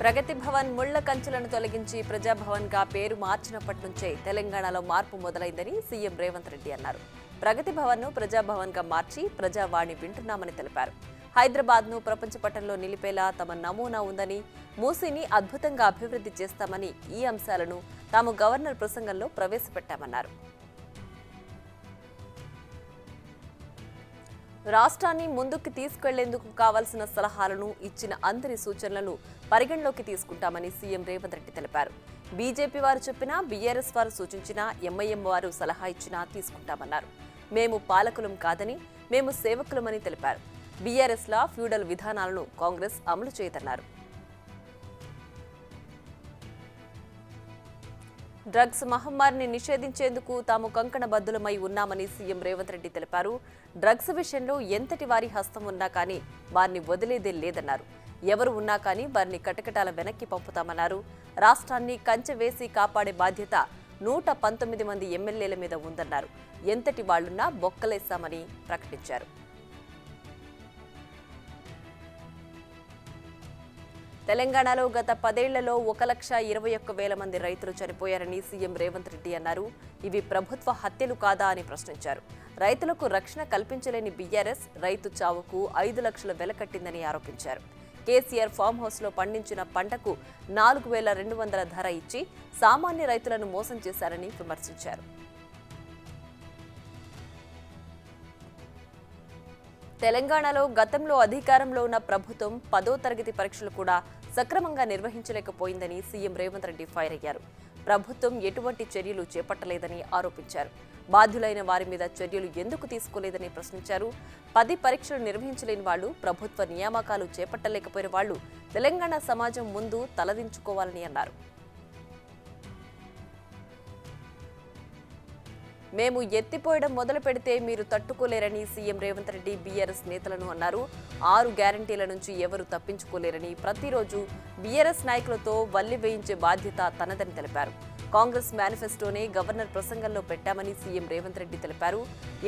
ప్రగతి భవన్ ముళ్ల కంచెలను తొలగించి ప్రజాభవన్ గా పేరు మార్చినప్పటి నుంచే తెలంగాణలో మార్పు మొదలైందని సీఎం రేవంత్ రెడ్డి అన్నారు. ప్రగతి భవన్ ను ప్రజాభవన్ గా మార్చి ప్రజావాణి వింటున్నామని తెలిపారు. హైదరాబాద్ ను ప్రపంచ పటంలో నిలిపేలా తమ నమూనా ఉందని, మూసీని అద్భుతంగా అభివృద్ధి చేస్తామని, ఈ అంశాలను తాము గవర్నర్ ప్రసంగంలో ప్రవేశపెట్టామన్నారు. రాష్ట్రాన్ని ముందుకు తీసుకెళ్లేందుకు కావాల్సిన సలహాలను ఇచ్చిన అందరి సూచనలను పరిగణలోకి తీసుకుంటామని సీఎం రేవంత్ రెడ్డి తెలిపారు. బీజేపీ వారు చెప్పినా, బీఆర్ఎస్ వారు సూచించినా, ఎంఐఎం వారు సలహా ఇచ్చినా తీసుకుంటామన్నారు. మేము పాలకులం కాదని, మేము సేవకులమని తెలిపారు. బీఆర్ఎస్ లా ఫ్యూడల్ విధానాలను కాంగ్రెస్ అమలు చేయదన్నారు. డ్రగ్స్ మహమ్మారిని నిషేధించేందుకు తాము కంకణబద్దులమై ఉన్నామని సీఎం రేవంత్ రెడ్డి తెలిపారు. డ్రగ్స్ విషయంలో ఎంతటి వారి హస్తం ఉన్నా కానీ వారిని వదిలేదే లేదన్నారు. ఎవరు ఉన్నా కానీ వారిని కటకటాల వెనక్కి పంపుతామన్నారు. రాష్ట్రాన్ని కంచె వేసి కాపాడే బాధ్యత 119 మంది ఎమ్మెల్యేల మీద ఉందన్నారు. ఎంతటి వాళ్లున్నా బొక్కలేస్తామని ప్రకటించారు. తెలంగాణలో గత 10 ఏళ్లలో 1,21,000 మంది రైతులు చనిపోయారని సీఎం రేవంత్ రెడ్డి అన్నారు. ఇవి ప్రభుత్వ హత్యలు కాదా అని ప్రశ్నించారు. రైతులకు రక్షణ కల్పించలేని బీఆర్ఎస్ రైతు చావుకు 5 లక్షల వెల కట్టిందని ఆరోపించారు. కేసీఆర్ ఫామ్ హౌస్ లో పండించిన పంటకు 4,200 ధర ఇచ్చి సామాన్య రైతులను మోసం చేశారని విమర్శించారు. తెలంగాణలో గతంలో అధికారంలో ఉన్న ప్రభుత్వం 10వ తరగతి పరీక్షలు కూడా సక్రమంగా నిర్వహించలేకపోయిందని సీఎం రేవంత్ రెడ్డి ఫైర్ అయ్యారు. ప్రభుత్వం ఎటువంటి చర్యలు చేపట్టలేదని ఆరోపించారు. బాధ్యులైన వారి మీద చర్యలు ఎందుకు తీసుకోలేదని ప్రశ్నించారు. 10 పరీక్షలు నిర్వహించలేని వాళ్లు, ప్రభుత్వ నియామకాలు చేపట్టలేకపోయిన వాళ్లు తెలంగాణ సమాజం ముందు తలదించుకోవాలని అన్నారు. మేము ఎత్తిపోయడం మొదలు పెడితే మీరు తట్టుకోలేరని సీఎం రేవంత్ రెడ్డి బీఆర్ఎస్ నేతలను అన్నారు. 6 గ్యారంటీల నుంచి ఎవరు తప్పించుకోలేరని, ప్రతిరోజు బీఆర్ఎస్ నాయకులతో వల్లి వేయించే బాధ్యత తనదని తెలిపారు. కాంగ్రెస్ మేనిఫెస్టోనే గవర్నర్ ప్రసంగంలో పెట్టామని సీఎం రేవంత్ రెడ్డి తెలిపారు.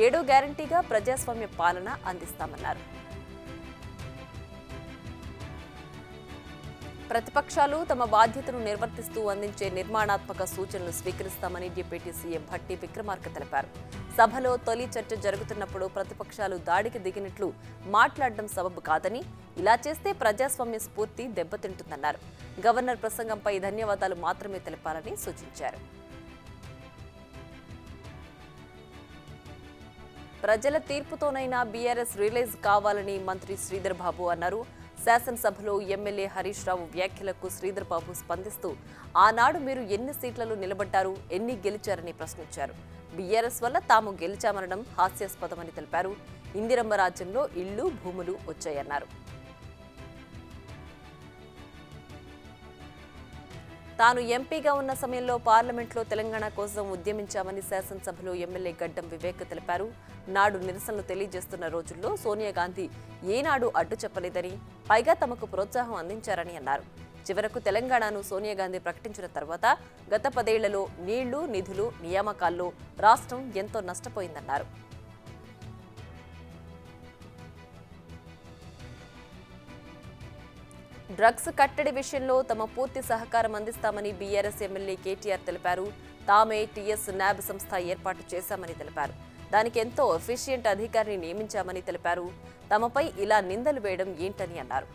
7వ గ్యారంటీగా ప్రజాస్వామ్య పాలన అందిస్తామన్నారు. ప్రతిపక్షాలు తమ బాధ్యతను నిర్వర్తిస్తూ అందించే నిర్మాణాత్మక సూచనలు స్వీకరిస్తామని డిప్యూటీ సీఎం భట్టి విక్రమార్క తెలిపారు. సభలో తొలి చర్చ జరుగుతున్నప్పుడు ప్రతిపక్షాలు దాడికి దిగినట్లు మాట్లాడడం సబబు కాదని, ఇలా చేస్తే ప్రజాస్వామ్య స్ఫూర్తి దెబ్బతింటుందన్నారు. గవర్నర్ ప్రసంగంపై ధన్యవాదాలు మాత్రమే తెలపాలని సూచించారు. ప్రజల తీర్పుతోనైనా బీఆర్ఎస్ రిలీజ్ కావాలని మంత్రి శ్రీధర్ బాబు అన్నారు. శాసనసభలో ఎమ్మెల్యే హరీష్ రావు వ్యాఖ్యలకు శ్రీధర్ బాబు స్పందిస్తూ, ఆనాడు మీరు ఎన్ని సీట్లలో నిలబడ్డారు, ఎన్ని గెలిచారని ప్రశ్నించారు. బీఆర్ఎస్ వల్ల తాము గెలిచామనడం హాస్యాస్పదమని తెలిపారు. ఇందిరమ్మ రాజ్యంలో ఇళ్లు, భూములు వచ్చాయన్నారు. తాను ఎంపీగా ఉన్న సమయంలో పార్లమెంట్లో తెలంగాణ కోసం ఉద్యమించామని శాసనసభలో ఎమ్మెల్యే గడ్డం వివేక్ తెలిపారు. నాడు నిరసనలు తెలియజేస్తున్న రోజుల్లో సోనియా గాంధీ ఏనాడు అడ్డు చెప్పలేదని, పైగా తమకు ప్రోత్సాహం అందించారని అన్నారు. చివరకు తెలంగాణను సోనియా గాంధీ ప్రకటించిన తర్వాత గత 10 ఏళ్లలో నీళ్లు, నిధులు, నియామకాల్లో రాష్ట్రం ఎంతో నష్టపోయిందన్నారు. డ్రగ్స్ కట్టడి విషయంలో తమ పూర్తి సహకారం అందిస్తామని బీఆర్ఎస్ ఎమ్మెల్యే కేటీఆర్ తెలిపారు. తామే టీఎస్ న్యాబ్ సంస్థ ఏర్పాటు చేశామని తెలిపారు. దానికి ఎంతో ఎఫిషియెంట్ అధికారిని నియమించామని తెలిపారు. తమపై ఇలా నిందలు వేయడం ఏంటని అన్నారు.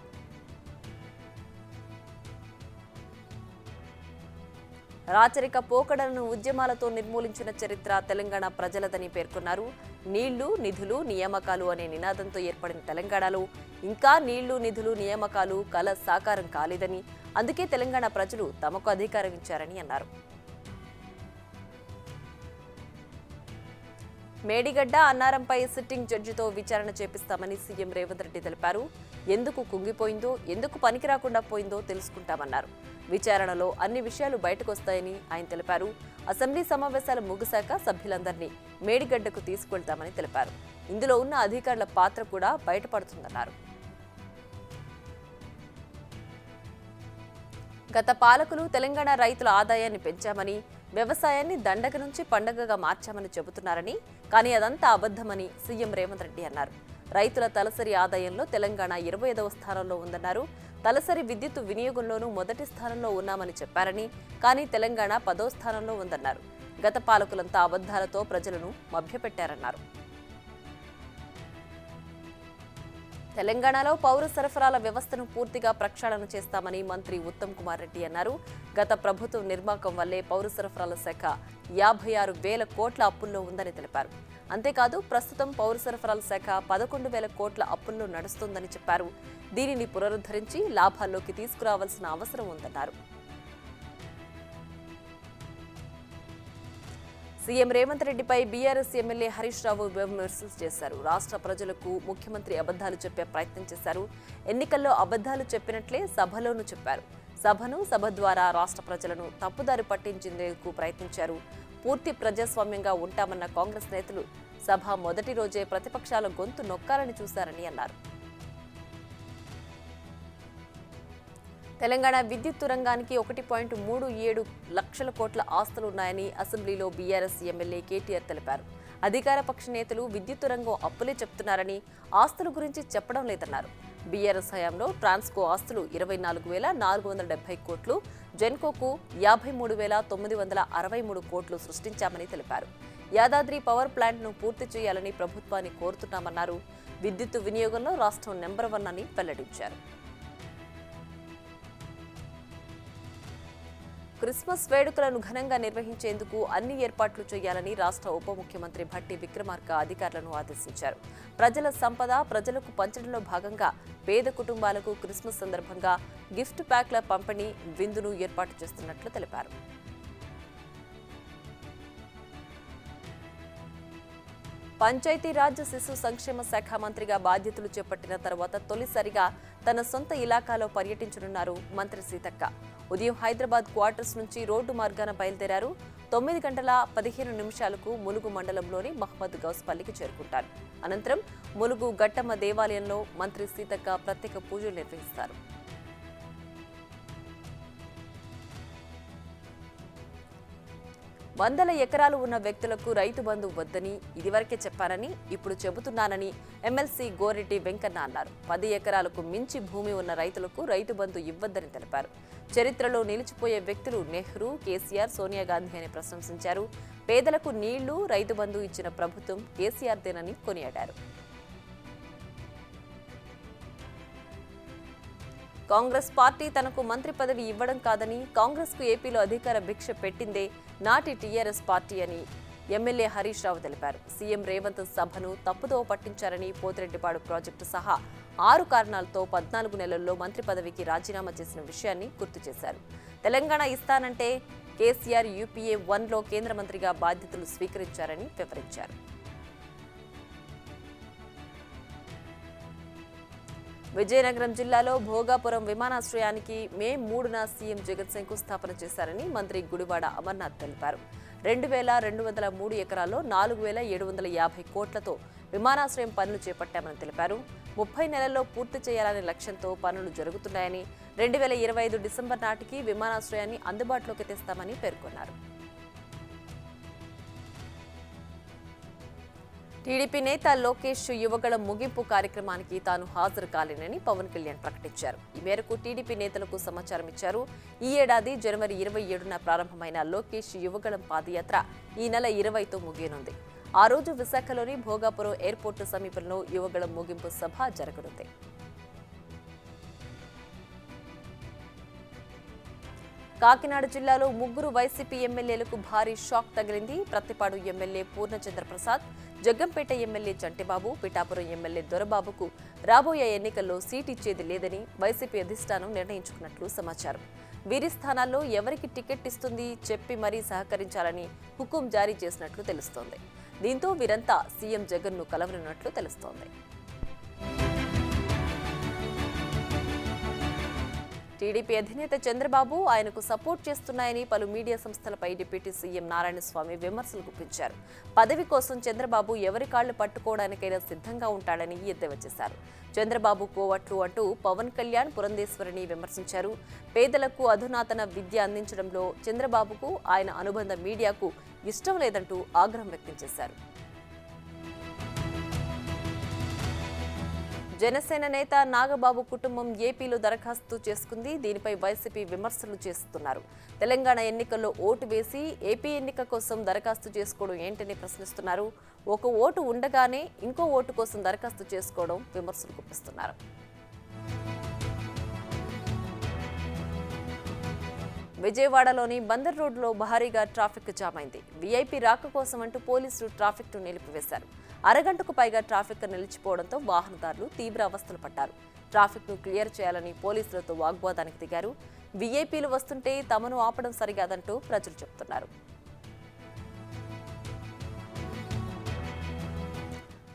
రాచరిక పోకడలను ఉద్యమాలతో నిర్మూలించిన చరిత్ర తెలంగాణ ప్రజలదని పేర్కొన్నారు. నీళ్లు, నిధులు, నియామకాలు అనే నినాదంతో ఏర్పడిన తెలంగాణలో ఇంకా నీళ్లు, నిధులు, నియామకాలు కల సాకారం కాలేదని, అందుకే తెలంగాణ ప్రజలు తమకు అధికారం ఇచ్చారని అన్నారు. మేడిగడ్డ అన్నారంపై సిట్టింగ్ జడ్జితో విచారణ చేపిస్తామని సీఎం రేవంత్ రెడ్డి తెలిపారు. ఎందుకు కుంగిపోయిందో, ఎందుకు పనికి రాకుండా పోయిందో తెలుసుకుంటామన్నారు. విచారణలో అన్ని విషయాలు బయటకొస్తాయని ఆయన తెలిపారు. అసెంబ్లీ సమావేశాలు ముగిశాక సభ్యులందరినీ మేడిగడ్డకు తీసుకెళ్తామని తెలిపారు. ఇందులో ఉన్న అధికారుల పాత్ర కూడా బయటపడుతుందన్నారు. గత పాలకులు తెలంగాణ రైతుల ఆదాయాన్ని పెంచామని, వ్యవసాయాన్ని దండగ నుంచి పండగగా మార్చామని చెబుతున్నారని, కానీ అదంతా అబద్ధమని సీఎం రేవంత్ రెడ్డి అన్నారు. రైతుల తలసరి ఆదాయంలో తెలంగాణ 25వ స్థానంలో ఉందన్నారు. తలసరి విద్యుత్ వినియోగంలోనూ మొదటి స్థానంలో ఉన్నామని చెప్పారని, కానీ తెలంగాణ 10వ స్థానంలో ఉందన్నారు. గత పాలకులంతా అబద్ధాలతో ప్రజలను మభ్యపెట్టారన్నారు. తెలంగాణలో పౌర సరఫరాల వ్యవస్థను పూర్తిగా ప్రక్షాళన చేస్తామని మంత్రి ఉత్తమ్ కుమార్ రెడ్డి అన్నారు. గత ప్రభుత్వం నిర్మాకం వల్లే పౌర సరఫరాల శాఖ 56,000 కోట్ల అప్పుల్లో ఉందని తెలిపారు. అంతేకాదు ప్రస్తుతం పౌర సరఫరాల శాఖ 11,000 కోట్ల అప్పుల్లో నడుస్తోందని చెప్పారు. దీనిని పునరుద్ధరించి లాభాల్లోకి తీసుకురావాల్సిన అవసరం ఉందన్నారు. సీఎం రేవంత్ రెడ్డిపై బీఆర్ఎస్ ఎమ్మెల్యే హరీష్ రావు విమర్శలు చేశారు. రాష్ట్ర ప్రజలకు ముఖ్యమంత్రి అబద్ధాలు చెప్పే ప్రయత్నం చేశారు. ఎన్నికల్లో అబద్ధాలు చెప్పినట్లే సభలోనూ చెప్పారు. సభ ద్వారా రాష్ట్ర ప్రజలను తప్పుదారి పట్టించేందుకు ప్రయత్నించారు. పూర్తి ప్రజాస్వామ్యంగా ఉంటామన్న కాంగ్రెస్ నేతలు సభ మొదటి రోజే ప్రతిపక్షాల గొంతు నొక్కాలని చూశారని అన్నారు. తెలంగాణ విద్యుత్ రంగానికి 1.37 లక్షల కోట్ల ఆస్తులున్నాయని అసెంబ్లీలో బీఆర్ఎస్ ఎమ్మెల్యే కేటీఆర్ తెలిపారు. అధికార పక్ష నేతలు విద్యుత్ రంగం అప్పులే చెప్తున్నారని, ఆస్తుల గురించి చెప్పడం లేదన్నారు. బీఆర్ఎస్ హయాంలో ట్రాన్స్కో ఆస్తులు 24,470 కోట్లు, జెన్కోకు 53,963 కోట్లు సృష్టించామని తెలిపారు. యాదాద్రి పవర్ ప్లాంట్ను పూర్తి చేయాలని ప్రభుత్వాన్ని కోరుతున్నామన్నారు. విద్యుత్ వినియోగంలో రాష్ట్రం నెంబర్ 1 అని వెల్లడించారు. క్రిస్మస్ వేడుకలను ఘనంగా నిర్వహించేందుకు అన్ని ఏర్పాట్లు చేయాలని రాష్ట్ర ఉప ముఖ్యమంత్రి భట్టి విక్రమార్క అధికారులను ఆదేశించారు. ప్రజల సంపద ప్రజలకు పంచడంలో భాగంగా పేద కుటుంబాలకు క్రిస్మస్ సందర్భంగా గిఫ్ట్ ప్యాక్ల పంపిణీ విందును ఏర్పాటు చేస్తున్నట్లు తెలిపారు. పంచాయతీరాజ్ శిశు సంక్షేమ శాఖ మంత్రిగా బాధ్యతలు చేపట్టిన తర్వాత తొలిసారిగా తన సొంత ఇలాకాలో పర్యటించనున్నారు మంత్రి సీతక్క. ఉదయం హైదరాబాద్ క్వార్టర్స్ నుంచి రోడ్డు మార్గాన బయలుదేరారు. 9:15 ములుగు మండలంలోని మహమ్మద్ గౌస్పల్లికి చేరుకుంటారు. అనంతరం ములుగు గట్టమ్మ దేవాలయంలో మంత్రి సీతక్క ప్రత్యేక పూజలు నిర్వహిస్తారు. వందల ఎకరాలు ఉన్న వ్యక్తులకు రైతు బంధు వద్దని ఇదివరకే చెప్పారని, ఇప్పుడు చెబుతున్నానని ఎమ్మెల్సీ గోరెడ్డి వెంకన్న అన్నారు. 10 ఎకరాలకు మించి భూమి ఉన్న రైతులకు రైతు బంధు ఇవ్వద్దని తెలిపారు. చరిత్రలో నిలిచిపోయే వ్యక్తులు నెహ్రూ, కేసీఆర్, సోనియా గాంధీ అని ప్రశంసించారు. పేదలకు నీళ్లు, రైతు బంధు ఇచ్చిన ప్రభుత్వం కేసీఆర్దేనని కొనియాడారు. కాంగ్రెస్ పార్టీ తనకు మంత్రి పదవి ఇవ్వడం కాదని, కాంగ్రెస్కు ఏపీలో అధికార భిక్ష పెట్టిందే నాటి టీఆర్ఎస్ పార్టీ అని ఎమ్మెల్యే హరీష్ రావు తెలిపారు. సీఎం రేవంత్ సభను తప్పుదోవ పట్టించారని, పోతిరెడ్డిపాడు ప్రాజెక్టు సహా 6 కారణాలతో 14 నెలల్లో మంత్రి పదవికి రాజీనామా చేసిన విషయాన్ని గుర్తు చేశారు. తెలంగాణ ఇస్తానంటే కేసీఆర్ యూపీఏ 1లో కేంద్ర మంత్రిగా బాధ్యతలు స్వీకరించారని వివరించారు. విజయనగరం జిల్లాలో భోగాపురం విమానాశ్రయానికి మే 3న సీఎం జగన్ శంకుస్థాపన చేశారని మంత్రి గుడివాడ అమర్నాథ్ తెలిపారు. 2,203 ఎకరాల్లో 4,750 కోట్లతో విమానాశ్రయం పనులు చేపట్టామని తెలిపారు. 30 నెలల్లో పూర్తి చేయాలనే లక్ష్యంతో పనులు జరుగుతున్నాయని, 2025 డిసెంబర్ నాటికి విమానాశ్రయాన్ని అందుబాటులోకి తెస్తామని పేర్కొన్నారు. టీడీపీ నేత లోకేష్ యువగళం ముగింపు కార్యక్రమానికి తాను హాజరు కాలేనని పవన్ కళ్యాణ్ ప్రకటించారు. ఈ మేరకు టీడీపీ నేతలకు సమాచారం ఇచ్చారు. ఈ ఏడాది జనవరి 27న ప్రారంభమైన లోకేష్ యువగళం పాదయాత్ర ఈ నెల 20తో ముగియనుంది. ఆ రోజు విశాఖలోని భోగాపురం ఎయిర్పోర్టు సమీపంలో యువగళం ముగింపు సభ జరగనుంది. కాకినాడ జిల్లాలో 3 వైసీపీ ఎమ్మెల్యేలకు భారీ షాక్ తగిలింది. Prathipadu MLA Purnachandra Prasad, Jaggampeta MLA Chantibabu, Pithapuram MLA దొరబాబుకు రాబోయే ఎన్నికల్లో సీట్ ఇచ్చేది లేదని వైసీపీ అధిష్టానం నిర్ణయించుకున్నట్లు సమాచారం. వీరి స్థానాల్లో ఎవరికి టికెట్ ఇస్తుంది చెప్పి మరీ సహకరించాలని హుకుం జారీ చేసినట్లు తెలుస్తోంది. దీంతో వీరంతా సీఎం జగన్ను కలవనున్నట్లు తెలుస్తోంది. టీడీపీ అధినేత చంద్రబాబు ఆయనకు సపోర్ట్ చేస్తున్నాయని పలు మీడియా సంస్థలపై డిప్యూటీ సీఎం నారాయణస్వామి విమర్శలు గుప్పించారు. పదవి కోసం చంద్రబాబు ఎవరి కాళ్లు పట్టుకోవడానికైనా సిద్ధంగా ఉంటాడని ఎద్దేవా చేశారు. చంద్రబాబు కోవట్లు అంటూ పవన్ కళ్యాణ్, పురంధేశ్వరిని విమర్శించారు. పేదలకు అధునాతన విద్య అందించడంలో చంద్రబాబుకు, ఆయన అనుబంధ మీడియాకు ఇష్టం లేదంటూ ఆగ్రహం వ్యక్తం చేశారు. జనసేన నేత నాగబాబు కుటుంబం ఏపీలో దరఖాస్తు చేసుకుంది. దీనిపై వైసీపీ విమర్శలు చేస్తున్నారు. తెలంగాణ ఎన్నికల్లో ఓటు వేసి ఏపీ ఎన్నిక కోసం దరఖాస్తు చేసుకోవడం ఏంటని ప్రశ్నిస్తున్నారు. ఒక ఓటు ఉండగానే ఇంకో ఓటు కోసం దరఖాస్తు చేసుకోవడం విమర్శలు గుప్పిస్తున్నారు. విజయవాడలోని బందర్ రోడ్లో భారీగా ట్రాఫిక్ జామ్ అయింది. వీఐపీ రాక కోసం అంటూ పోలీసులు ట్రాఫిక్ను నిలిపివేశారు. అరగంటకు పైగా ట్రాఫిక్ నిలిచిపోవడంతో వాహనదారులు తీవ్ర అవస్థలు పడ్డారు. ట్రాఫిక్ను క్లియర్ చేయాలని పోలీసులతో వాగ్వాదానికి దిగారు. వీఐపీలు వస్తుంటే తమను ఆపడం సరికాదంటూ ప్రజలు చెబుతున్నారు.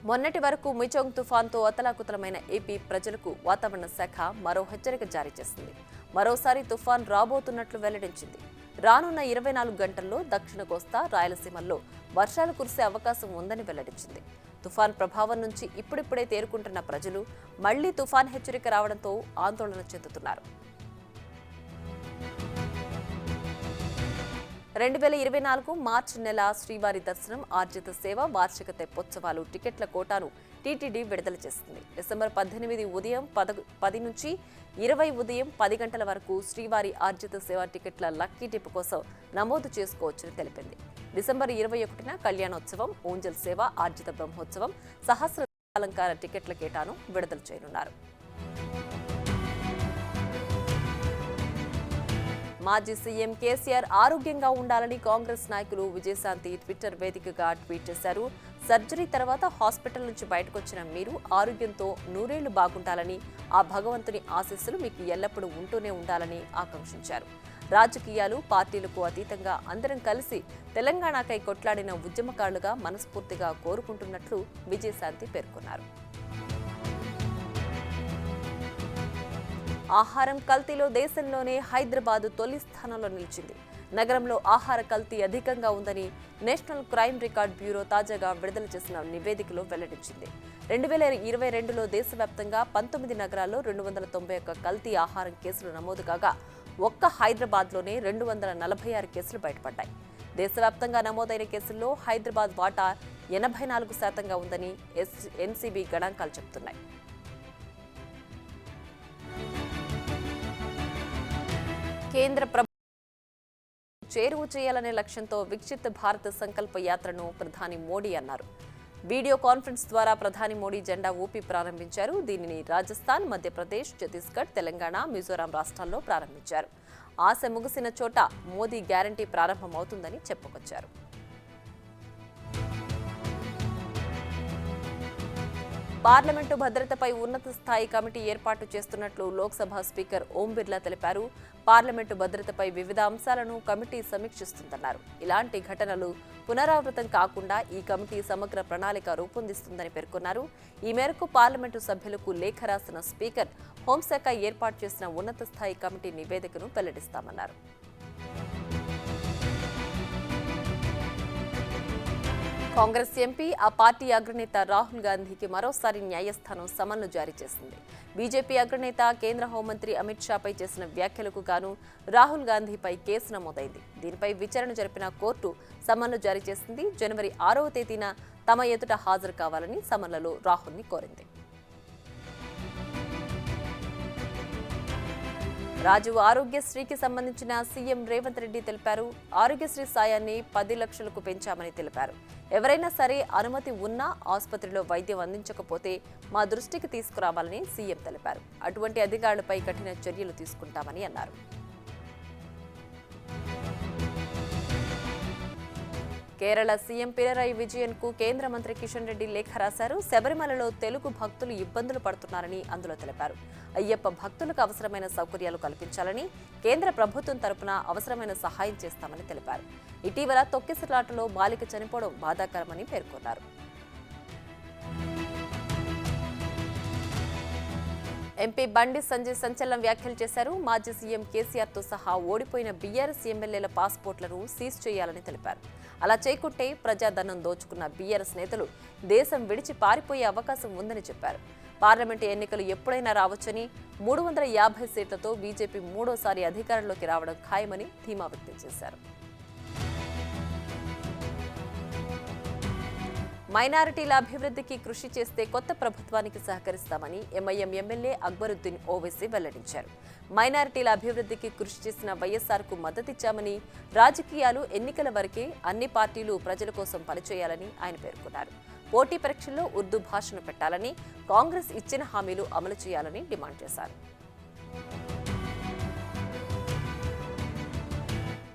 మొన్నటి వరకు మిచోంగ్ తుఫాన్తో అతలాకుతలమైన ఏపీ ప్రజలకు వాతావరణ శాఖ మరో హెచ్చరిక జారీ చేసింది. మరోసారి తుఫాన్ రాబోతున్నట్లు వెల్లడించింది. రానున్న 24 గంటల్లో దక్షిణ కోస్తా, రాయలసీమల్లో వర్షాలు కురిసే అవకాశం ఉందని వెల్లడించింది. తుఫాన్ ప్రభావం నుంచి ఇప్పుడిప్పుడే తేరుకుంటున్న ప్రజలు మళ్లీ తుఫాన్ హెచ్చరిక రావడంతో ఆందోళన చెందుతున్నారు. 2024 మార్చి నెల శ్రీవారి దర్శనం, ఆర్జిత సేవ, వార్షిక తెప్పోత్సవాలు టికెట్ల కోటాను టీటీడీ విడుదల చేసింది. డిసెంబర్ 18 ఉదయం 10 నుంచి 20 ఉదయం 10 గంటల వరకు శ్రీవారి ఆర్జిత సేవ టికెట్ల లక్కీ డిప్ కోసం నమోదు చేసుకోవచ్చని తెలిపింది. డిసెంబర్ 21న కళ్యాణోత్సవం, ఊంజల్ సేవ, ఆర్జిత బ్రహ్మోత్సవం, సహస్ర అలంకార టికెట్ల కేటాను విడుదల చేయనున్నారు. మాజీ సీఎం కేసీఆర్ ఆరోగ్యంగా ఉండాలని కాంగ్రెస్ నాయకులు విజయశాంతి ట్విట్టర్ వేదికగా ట్వీట్ చేశారు. సర్జరీ తర్వాత హాస్పిటల్ నుంచి బయటకొచ్చిన మీరు ఆరోగ్యంతో నూరేళ్లు బాగుండాలని, ఆ భగవంతుని ఆశీస్సులు మీకు ఎల్లప్పుడూ ఉంటూనే ఉండాలని ఆకాంక్షించారు. రాజకీయాలు, పార్టీలకు అతీతంగా అందరం కలిసి తెలంగాణకై కొట్లాడిన ఉద్యమకారులుగా మనస్ఫూర్తిగా కోరుకుంటున్నట్లు విజయశాంతి పేర్కొన్నారు. ఆహారం కల్తీలో దేశంలోనే హైదరాబాద్ తొలి స్థానంలో నిలిచింది. నగరంలో ఆహార కల్తీ అధికంగా ఉందని నేషనల్ క్రైమ్ రికార్డ్ బ్యూరో తాజాగా విడుదల చేసిన నివేదికలో వెల్లడించింది. 2022లో దేశవ్యాప్తంగా 19 నగరాల్లో 291 కల్తీ ఆహారం కేసులు నమోదు కాగా ఒక్క హైదరాబాద్లోనే 246 కేసులు బయటపడ్డాయి. దేశవ్యాప్తంగా నమోదైన కేసుల్లో హైదరాబాద్ వాటా 84%గా ఉందని ఎన్సీబీ గణాంకాలు చెబుతున్నాయి. కేంద్ర ప్రభుత్వం చేరువ చేయాలనే లక్ష్యంతో వికసిత్ భారత్ సంకల్ప యాత్రను ప్రధాని మోడీ అన్నారు. వీడియో కాన్ఫరెన్స్ ద్వారా ప్రధాని మోడీ జెండా ఊపి ప్రారంభించారు. దీనిని రాజస్థాన్, మధ్యప్రదేశ్, ఛత్తీస్గఢ్, తెలంగాణ, మిజోరాం రాష్ట్రాల్లో ప్రారంభించారు. ఆశ ముగిసిన చోట మోదీ గ్యారంటీ ప్రారంభమవుతుందని చెప్పుకొచ్చారు. పార్లమెంటు భద్రతపై ఉన్నత స్థాయి కమిటీ ఏర్పాటు చేస్తున్నట్లు లోక్సభ స్పీకర్ ఓం బిర్లా తెలిపారు. పార్లమెంటు భద్రతపై వివిధ అంశాలను కమిటీ సమీక్షిస్తుందన్నారు. ఇలాంటి ఘటనలు పునరావృతం కాకుండా ఈ కమిటీ సమగ్ర ప్రణాళిక రూపొందిస్తుందని పేర్కొన్నారు. ఈ మేరకు పార్లమెంటు సభ్యులకు లేఖ రాసిన స్పీకర్ హోంశాఖ ఏర్పాటు చేసిన ఉన్నత స్థాయి కమిటీ నివేదికను వెల్లడిస్తామన్నారు. కాంగ్రెస్ ఎంపీ, ఆ పార్టీ అగ్రనేత రాహుల్ గాంధీకి మరోసారి న్యాయస్థానం సమన్లు జారీ చేసింది. బీజేపీ అగ్రనేత, కేంద్ర హోంమంత్రి అమిత్ షాపై చేసిన వ్యాఖ్యలకు గాను రాహుల్ గాంధీపై కేసు నమోదైంది. దీనిపై విచారణ జరిపిన కోర్టు సమన్లు జారీ చేసింది. జనవరి 6వ తేదీన తమ ఎదుట హాజరు కావాలని సమన్లలో రాహుల్ని కోరింది. రాజీవ్ ఆరోగ్యశ్రీకి సంబంధించిన సీఎం రేవంత్ రెడ్డి తెలిపారు. ఆరోగ్యశ్రీ సాయాన్ని 10 లక్షలకు పెంచామని తెలిపారు. ఎవరైనా సరే అనుమతి ఉన్నా ఆసుపత్రిలో వైద్యం అందించకపోతే మా దృష్టికి తీసుకురావాలని సీఎం తెలిపారు. అటువంటి అధికారులపై కఠిన చర్యలు తీసుకుంటామని అన్నారు. కేరళ సీఎం పినరయి విజయన్ కు కేంద్ర మంత్రి కిషన్ రెడ్డి లేఖ రాశారు. శబరిమలలో తెలుగు భక్తులు ఇబ్బందులు పడుతున్నారని అందులో తెలిపారు. అయ్యప్ప భక్తులకు అవసరమైన సౌకర్యాలు కల్పించాలని, కేంద్ర ప్రభుత్వం తరపున అవసరమైన సహాయం చేస్తామని తెలిపారు. ఇటీవల తొక్కిసలాటలో బాలిక చనిపోవడం బాధాకరమని పేర్కొన్నారు. ఎంపీ బండి సంజయ్ సంచలన వ్యాఖ్యలు చేశారు. మాజీ సీఎం కేసీఆర్ తో సహా ఓడిపోయిన బీఆర్ఎస్ ఎమ్మెల్యేల పాస్పోర్ట్లను సీజ్ చేయాలని తెలిపారు. అలా చేయకుంటే ప్రజాధనం దోచుకున్న బీఆర్ఎస్ నేతలు దేశం విడిచి పారిపోయే అవకాశం ఉందని చెప్పారు. పార్లమెంటు ఎన్నికలు ఎప్పుడైనా రావచ్చని, 350 సీట్లతో బీజేపీ మూడోసారి అధికారంలోకి రావడం ఖాయమని ధీమా వ్యక్తం చేశారు. మైనారిటీల అభివృద్ధికి కృషి చేస్తే కొత్త ప్రభుత్వానికి సహకరిస్తామని ఎంఐఎం ఎమ్మెల్యే అక్బరుద్దీన్ ఓవైసీ వెల్లడించారు. మైనారిటీల అభివృద్ధికి కృషి చేసిన వైఎస్ఆర్కు మద్దతిచ్చామని, రాజకీయాలు ఎన్నికల వరకే అన్ని పార్టీలు ప్రజల కోసం పనిచేయాలని ఆయన పేర్కొన్నారు. పోటీ పరీక్షల్లో ఉర్దూ భాషను పెట్టాలని, కాంగ్రెస్ ఇచ్చిన హామీలు అమలు చేయాలని డిమాండ్ చేశారు.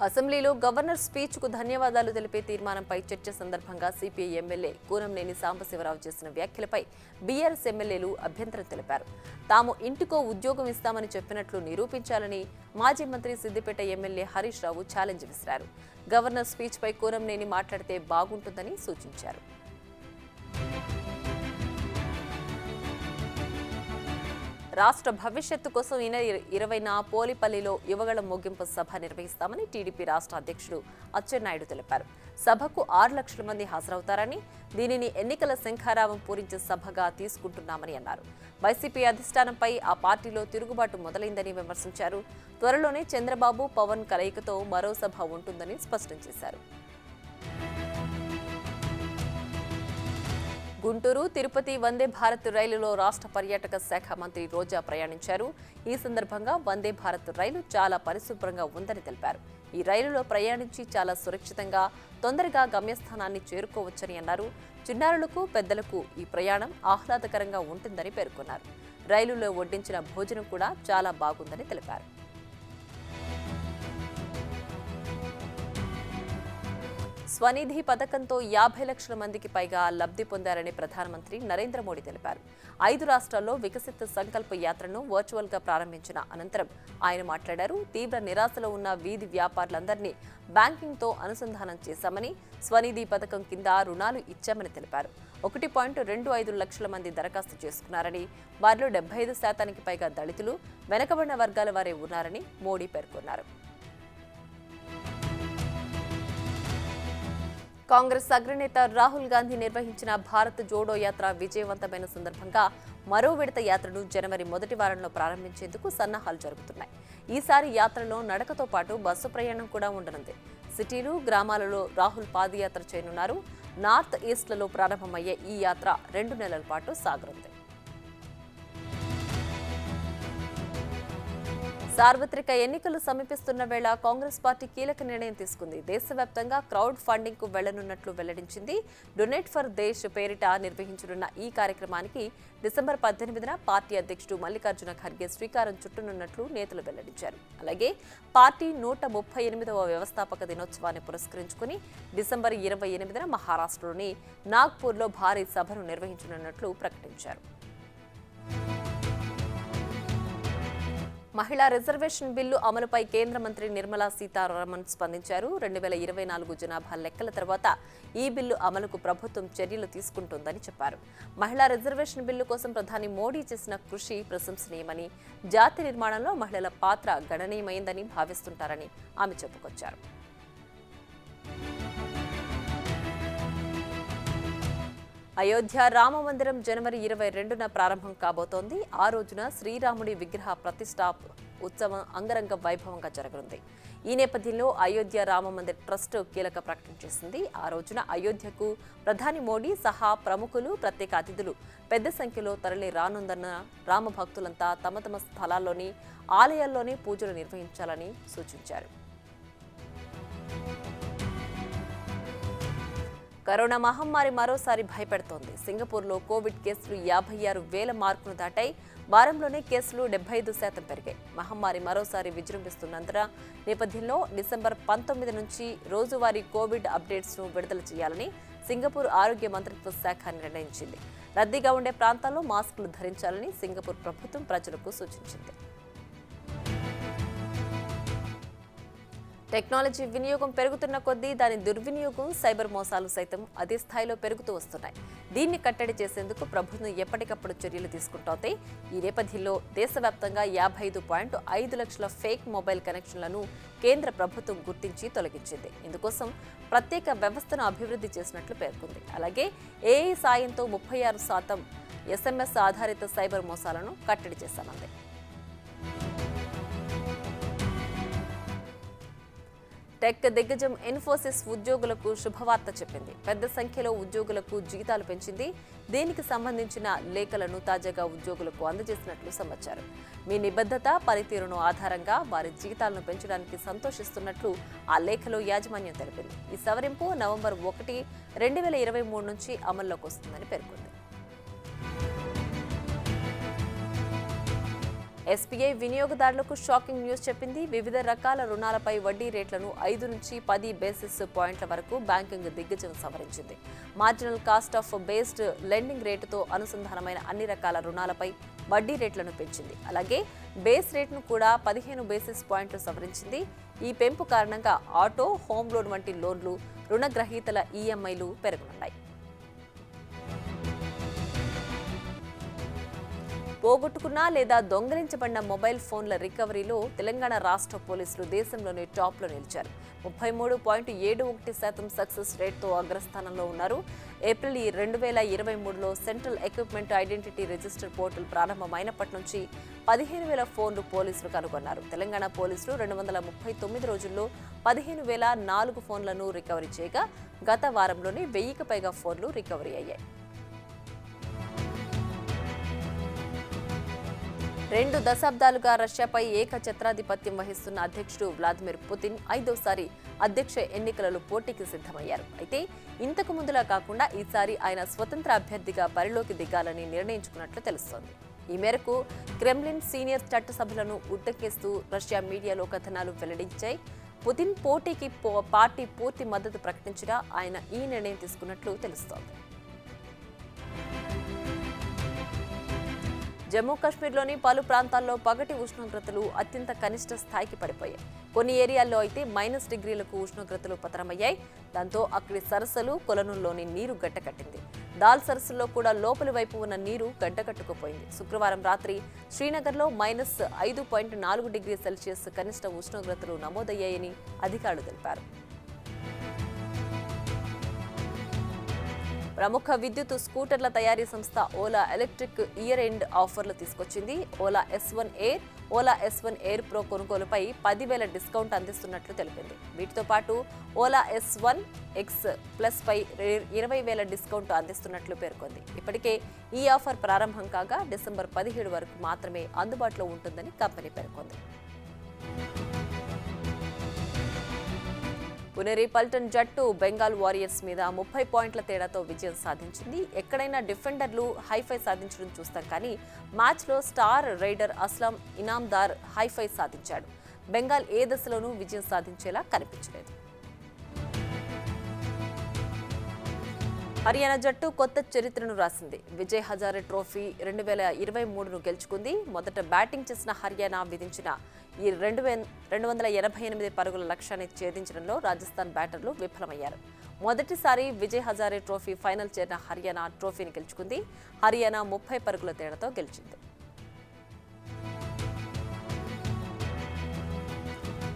అసెంబ్లీలో గవర్నర్ స్పీచ్ కు ధన్యవాదాలు తెలిపే తీర్మానంపై చర్చ సందర్భంగా సిపిఐ ఎమ్మెల్యే కూనంనేని సాంబశివరావు చేసిన వ్యాఖ్యలపై బీఆర్ఎస్ ఎమ్మెల్యేలు అభ్యంతరం తెలిపారు. తాము ఇంటికో ఉద్యోగం ఇస్తామని చెప్పినట్లు నిరూపించాలని మాజీ మంత్రి సిద్దిపేట ఎమ్మెల్యే హరీష్ రావు ఛాలెంజ్ విసిరారు. గవర్నర్ స్పీచ్ పై కూనంనేని మాట్లాడితే బాగుంటుందని సూచించారు. రాష్ట్ర భవిష్యత్తు కోసం ఈ నెల 20న పోలిపల్లిలో యువగళం ముగింపు సభ నిర్వహిస్తామని టీడీపీ రాష్ట్ర అధ్యక్షుడు అచ్చెన్నాయుడు తెలిపారు. సభకు 6 లక్షల మంది హాజరవుతారని, దీనిని ఎన్నికల శంఖారావం పూరించే సభగా తీసుకుంటున్నామని అన్నారు. వైసీపీ అధిష్టానంపై ఆ పార్టీలో తిరుగుబాటు మొదలైందని విమర్శించారు. త్వరలోనే చంద్రబాబు, పవన్ కలయికతో మరో సభ ఉంటుందని స్పష్టం చేశారు. గుంటూరు, తిరుపతి వందే భారత్ రైలులో రాష్ట్ర పర్యాటక శాఖ మంత్రి రోజా ప్రయాణించారు. ఈ సందర్భంగా వందే భారత్ రైలు చాలా పరిశుభ్రంగా ఉందని తెలిపారు. ఈ రైలులో ప్రయాణించి చాలా సురక్షితంగా, తొందరగా గమ్యస్థానాన్ని చేరుకోవచ్చని అన్నారు. చిన్నారులకు, పెద్దలకు ఈ ప్రయాణం ఆహ్లాదకరంగా ఉంటుందని పేర్కొన్నారు. రైలులో వడ్డించిన భోజనం కూడా చాలా బాగుందని తెలిపారు. స్వనిధి పథకంతో 50 లక్షల మందికి పైగా లబ్ధి పొందారని ప్రధానమంత్రి నరేంద్ర మోడీ తెలిపారు. 5 రాష్ట్రాల్లో వికసిత సంకల్ప యాత్రను వర్చువల్ గా ప్రారంభించిన అనంతరం ఆయన మాట్లాడారు. తీవ్ర నిరాశలో ఉన్న వీధి వ్యాపారులందరినీ బ్యాంకింగ్తో అనుసంధానం చేశామని, స్వనిధి పథకం కింద రుణాలు ఇచ్చామని తెలిపారు. 1.25 లక్షల మంది దరఖాస్తు చేసుకున్నారని, వారిలో 75% పైగా దళితులు, వెనుకబడిన వర్గాల వారే ఉన్నారని మోడీ పేర్కొన్నారు. కాంగ్రెస్ అగ్రనేత రాహుల్ గాంధీ నిర్వహించిన భారత్ జోడో యాత్ర విజయవంతమైన సందర్భంగా మరో విడత యాత్రను జనవరి మొదటి వారంలో ప్రారంభించేందుకు సన్నాహాలు జరుగుతున్నాయి. ఈసారి యాత్రలో నడకతో పాటు బస్సు ప్రయాణం కూడా ఉండనుంది. సిటీలు, గ్రామాలలో రాహుల్ పాదయాత్ర చేయనున్నారు. నార్త్ ఈస్ట్లలో ప్రారంభమయ్యే ఈ యాత్ర 2 నెలల పాటు సాగనుంది. సార్వత్రిక ఎన్నికలు సమీపిస్తున్న వేళ కాంగ్రెస్ పార్టీ కీలక నిర్ణయం తీసుకుంది. దేశవ్యాప్తంగా క్రౌడ్ ఫండింగ్ కు వెళ్లనున్నట్లు వెల్లడించింది. డొనేట్ ఫర్ దేశ్ పేరిట నిర్వహించనున్న ఈ కార్యక్రమానికి డిసెంబర్ 18న పార్టీ అధ్యక్షుడు మల్లికార్జున ఖర్గే శ్రీకారం చుట్టనున్నట్లు నేతలు వెల్లడించారు. అలాగే పార్టీ 138వ వ్యవస్థాపక దినోత్సవాన్ని పురస్కరించుకుని డిసెంబర్ 28న మహారాష్ట్రలోని నాగ్పూర్లో భారీ సభను నిర్వహించనున్నట్లు ప్రకటించారు. మహిళా రిజర్వేషన్ బిల్లు అమలుపై కేంద్ర మంత్రి నిర్మలా సీతారామన్ స్పందించారు. 2024 జనాభా లెక్కల తర్వాత ఈ బిల్లు అమలుకు ప్రభుత్వం చర్యలు తీసుకుంటోందని చెప్పారు. మహిళా రిజర్వేషన్ బిల్లు కోసం ప్రధాని మోడీ చేసిన కృషి ప్రశంసనీయమని, జాతి నిర్మాణంలో మహిళల పాత్ర గణనీయమైందని భావిస్తుంటారని ఆమె చెప్పుకొచ్చారు. అయోధ్య రామ మందిరం జనవరి 22న ప్రారంభం కాబోతోంది. ఆ రోజున శ్రీరాముడి విగ్రహ ప్రతిష్ఠా ఉత్సవం అంగరంగ వైభవంగా జరగనుంది. ఈ నేపథ్యంలో అయోధ్య రామ మందిర్ ట్రస్ట్ కీలక ప్రకటన చేసింది. ఆ రోజున అయోధ్యకు ప్రధాని మోడీ సహా ప్రముఖులు, ప్రత్యేక అతిథులు పెద్ద సంఖ్యలో తరలి రానుందన్న రామ భక్తులంతా తమ తమ స్థలాల్లోని ఆలయాల్లోనే పూజలు నిర్వహించాలని సూచించారు. కరోనా మహమ్మారి మరోసారి భయపెడుతోంది. సింగపూర్లో కోవిడ్ కేసులు 56,000 మార్కును దాటాయి. వారంలోనే కేసులు 75% పెరిగాయి. మహమ్మారి మరోసారి విజృంభిస్తున్నందున నేపథ్యంలో డిసెంబర్ 19 నుంచి రోజువారీ కోవిడ్ అప్డేట్స్ను విడుదల చేయాలని సింగపూర్ ఆరోగ్య మంత్రిత్వ శాఖ నిర్ణయించింది. రద్దీగా ఉండే ప్రాంతాల్లో మాస్కులు ధరించాలని సింగపూర్ ప్రభుత్వం ప్రజలకు సూచించింది. టెక్నాలజీ వినియోగం పెరుగుతున్న కొద్దీ దాని దుర్వినియోగం, సైబర్ మోసాలు సైతం అదే స్థాయిలో పెరుగుతూ వస్తున్నాయి. దీన్ని కట్టడి చేసేందుకు ప్రభుత్వం ఎప్పటికప్పుడు చర్యలు తీసుకుంటోంది. ఈ నేపథ్యంలో దేశవ్యాప్తంగా 55.5 లక్షల ఫేక్ మొబైల్ కనెక్షన్లను కేంద్ర ప్రభుత్వం గుర్తించి తొలగించింది. ఇందుకోసం ప్రత్యేక వ్యవస్థను అభివృద్ధి చేసినట్లు పేర్కొంది. అలాగే ఏఐ సాయంతో 36% SMS ఆధారిత సైబర్ మోసాలను కట్టడి చేశామంది. టెక్ దిగ్గజం ఇన్ఫోసిస్ ఉద్యోగులకు శుభవార్త చెప్పింది. పెద్ద సంఖ్యలో ఉద్యోగులకు జీతాలు పెంచింది. దీనికి సంబంధించిన లేఖలను తాజాగా ఉద్యోగులకు అందజేసినట్లు సమాచారం. మీ నిబద్ధత, పనితీరును ఆధారంగా వారి జీతాలను పెంచడానికి సంతోషిస్తున్నట్లు ఆ లేఖలో యాజమాన్యం తెలిపింది. ఈ సవరింపు నవంబర్ 1, 2023 నుంచి అమల్లోకి వస్తుందని పేర్కొంది. ఎస్బీఐ వినియోగదారులకు షాకింగ్ న్యూస్ చెప్పింది. వివిధ రకాల రుణాలపై వడ్డీ రేట్లను 5 నుంచి 10 బేసిస్ పాయింట్ల వరకు బ్యాంకింగ్ దిగ్గజం సవరించింది. Marginal cost of based lending రేటుతో అనుసంధానమైన అన్ని రకాల రుణాలపై వడ్డీ రేట్లను పెంచింది. అలాగే బేస్ రేట్ను కూడా 15 బేసిస్ పాయింట్లు సవరించింది. ఈ పెంపు కారణంగా ఆటో, హోమ్ లోన్ వంటి లోన్లు, రుణగ్రహీతల ఈఎంఐలు పెరగనున్నాయి. పోగొట్టుకున్న లేదా దొంగిలించబడిన మొబైల్ ఫోన్ల రికవరీలో తెలంగాణ రాష్ట్ర పోలీసులు దేశంలోనే టాప్లో నిలిచారు. 33.71% సక్సెస్ రేట్తో అగ్రస్థానంలో ఉన్నారు. ఏప్రిల్ 2023లో central equipment identity register portal ప్రారంభమైనప్పటి నుంచి 15,000 ఫోన్లు పోలీసులు కనుగొన్నారు. తెలంగాణ పోలీసులు 239 రోజుల్లో 15,004 ఫోన్లను రికవరీ చేయగా గత వారంలోనే 1000కి పైగా ఫోన్లు రికవరీ అయ్యాయి. 2 దశాబ్దాలుగా రష్యాపై ఏకఛత్రాధిపత్యం వహిస్తున్న అధ్యక్షుడు వ్లాదిమిర్ పుతిన్ 5వ అధ్యక్ష ఎన్నికలలో పోటీకి సిద్ధమయ్యారు. అయితే ఇంతకు ముందులా కాకుండా ఈసారి ఆయన స్వతంత్ర అభ్యర్థిగా బరిలోకి దిగాలని నిర్ణయించుకున్నట్లు తెలుస్తోంది. ఈ మేరకు క్రెమ్లిన్ సీనియర్ చట్టసభలను ఉట్టకేస్తూ రష్యా మీడియాలో కథనాలు వెల్లడించాయి. పుతిన్ పోటీకి పార్టీ పూర్తి మద్దతు ప్రకటించినా ఆయన ఈ నిర్ణయం తీసుకున్నట్లు తెలుస్తోంది. జమ్మూ కాశ్మీర్లోని పలు ప్రాంతాల్లో పగటి ఉష్ణోగ్రతలు అత్యంత కనిష్ట స్థాయికి పడిపోయాయి. కొన్ని ఏరియాల్లో అయితే -డిగ్రీలకు ఉష్ణోగ్రతలు పతనమయ్యాయి. దాంతో అక్కడి సరస్సులు, కొలనుల్లోని నీరు గడ్డకట్టింది. దాల్ సరస్సులో కూడా లోపలి వైపు ఉన్న నీరు గడ్డకట్టుకుపోయింది. శుక్రవారం రాత్రి శ్రీనగర్లో -5.4 డిగ్రీ సెల్సియస్ కనిష్ట ఉష్ణోగ్రతలు నమోదయ్యాయని అధికారులు తెలిపారు. ప్రముఖ విద్యుత్ స్కూటర్ల తయారీ సంస్థ ఓలా ఎలక్ట్రిక్ ఇయర్ ఎండ్ ఆఫర్లు తీసుకొచ్చింది. Ola S1 air, Ola S1 air pro కొనుగోలుపై 10,000 డిస్కౌంట్ అందిస్తున్నట్లు తెలిపింది. వీటితో పాటు Ola S1 X plus pi 20,000 discount అందిస్తున్నట్లు పేర్కొంది. ఇప్పటికే ఈ ఆఫర్ ప్రారంభం కాగా డిసెంబర్ 17 వరకు మాత్రమే అందుబాటులో ఉంటుందని కంపెనీ పేర్కొంది. పునేరి పల్టన్ జట్టు బెంగాల్ వారియర్స్ మీద 30 పాయింట్ల తేడాతో విజయం సాధించింది. ఎక్కడైనా డిఫెండర్లు హైఫై సాధించడం చూస్తాం, కానీ మ్యాచ్లో star raider Aslam Inamdar high five సాధించాడు. బెంగాల్ ఏ దశలోనూ విజయం సాధించేలా కనిపించలేదు. హర్యానా జట్టు కొత్త చరిత్రను రాసింది. విజయ్ హజారే ట్రోఫీ 2023ను గెలుచుకుంది. మొదట బ్యాటింగ్ చేసిన హర్యానా విధించిన ఈ 288 పరుగుల లక్ష్యాన్ని ఛేదించడంలో రాజస్థాన్ బ్యాటర్లు విఫలమయ్యారు. మొదటిసారి విజయ్ హజారే ట్రోఫీ ఫైనల్ చేరిన హర్యానా ట్రోఫీని గెలుచుకుంది. హర్యానా 30 పరుగుల తేడాతో గెలిచింది.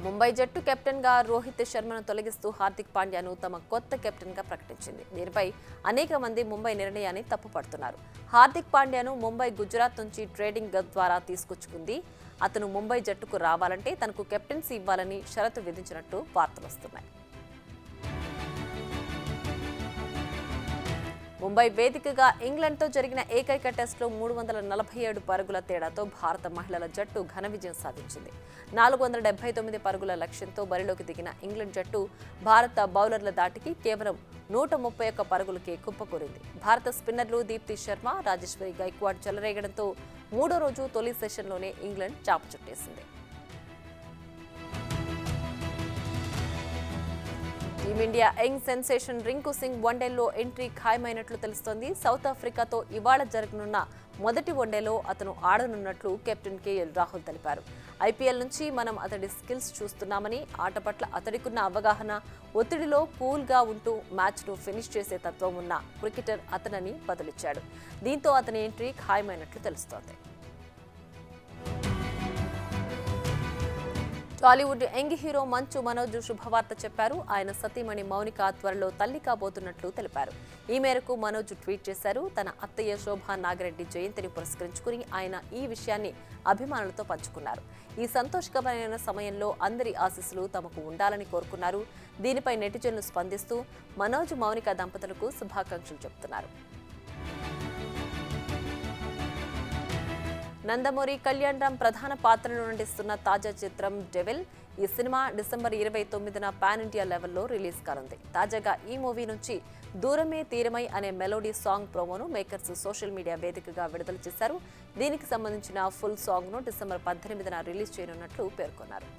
ముంబై జట్టు కెప్టెన్ గా రోహిత్ శర్మను తొలగిస్తూ హార్దిక్ పాండ్యాను తమ కొత్త కెప్టెన్ గా ప్రకటించింది. దీనిపై అనేక మంది ముంబై నిర్ణయాన్ని తప్పుపడుతున్నారు. హార్దిక్ పాండ్యాను ముంబై గుజరాత్ నుంచి ట్రేడింగ్ ద్వారా తీసుకొచ్చుకుంది. అతను ముంబై జట్టుకు రావాలంటే తనకు కెప్టెన్సీ ఇవ్వాలని షరతు విధించినట్టు వార్తలు వస్తున్నాయి. ముంబై వేదికగా ఇంగ్లాండ్తో జరిగిన ఏకైక టెస్టులో 347 పరుగుల తేడాతో భారత మహిళల జట్టు ఘన విజయం సాధించింది. 479 పరుగుల లక్ష్యంతో బరిలోకి దిగిన ఇంగ్లాండ్ జట్టు భారత బౌలర్ల దాటికి కేవలం 131 పరుగులకే కుప్పకూరింది. భారత స్పిన్నర్లు దీప్తి శర్మ, రాజేశ్వరి గైక్వాడ్ చెలరేగడంతో మూడో రోజు తొలి సెషన్లోనే ఇంగ్లాండ్ చాప చుట్టేసింది. Team India young sensation Rinku Singh వన్డేలో ఎంట్రీ ఖాయమైనట్లు తెలుస్తోంది. సౌత్ ఆఫ్రికాతో ఇవాళ జరగనున్న మొదటి వన్డేలో అతను ఆడనున్నట్లు కెప్టెన్ కేఎల్ రాహుల్ తెలిపారు. ఐపీఎల్ నుంచి మనం అతడి స్కిల్స్ చూస్తున్నామని, ఆట పట్ల అతడికున్న అవగాహన, ఒత్తిడిలో కూల్గా ఉంటూ మ్యాచ్ను ఫినిష్ చేసే తత్వం ఉన్న క్రికెటర్ అతనని బదులిచ్చాడు. దీంతో అతని ఎంట్రీ ఖాయమైనట్లు తెలుస్తోంది. టాలీవుడ్ యంగ్ హీరో మంచు మనోజ్ శుభవార్త చెప్పారు. ఆయన సతీమణి మౌనిక త్వరలో తల్లి కాబోతున్నట్లు తెలిపారు. ఈ మేరకు మనోజ్ ట్వీట్ చేశారు. తన అత్తయ్య శోభా నాగిరెడ్డి జయంతిని పురస్కరించుకుని ఆయన ఈ విషయాన్ని అభిమానులతో పంచుకున్నారు. ఈ సంతోషకరమైన సమయంలో అందరి ఆశీస్సులు తమకు ఉండాలని కోరుకున్నారు. దీనిపై నెటిజన్లు స్పందిస్తూ మనోజ్ మౌనిక దంపతులకు శుభాకాంక్షలు చెబుతున్నారు. నందమూరి కళ్యాణ్ రామ్ ప్రధాన పాత్రలో నటిస్తున్న తాజా చిత్రం డెవిల్. ఈ సినిమా డిసెంబర్ 29న పాన్ ఇండియా లెవెల్లో రిలీజ్ కానుంది. తాజాగా ఈ మూవీ నుంచి దూరమే తీరమై అనే మెలోడీ సాంగ్ ప్రోమోను మేకర్స్ సోషల్ మీడియా వేదికగా విడుదల చేశారు. దీనికి సంబంధించిన ఫుల్ సాంగ్ను డిసెంబర్ 18న రిలీజ్ చేయనున్నట్లు పేర్కొన్నారు.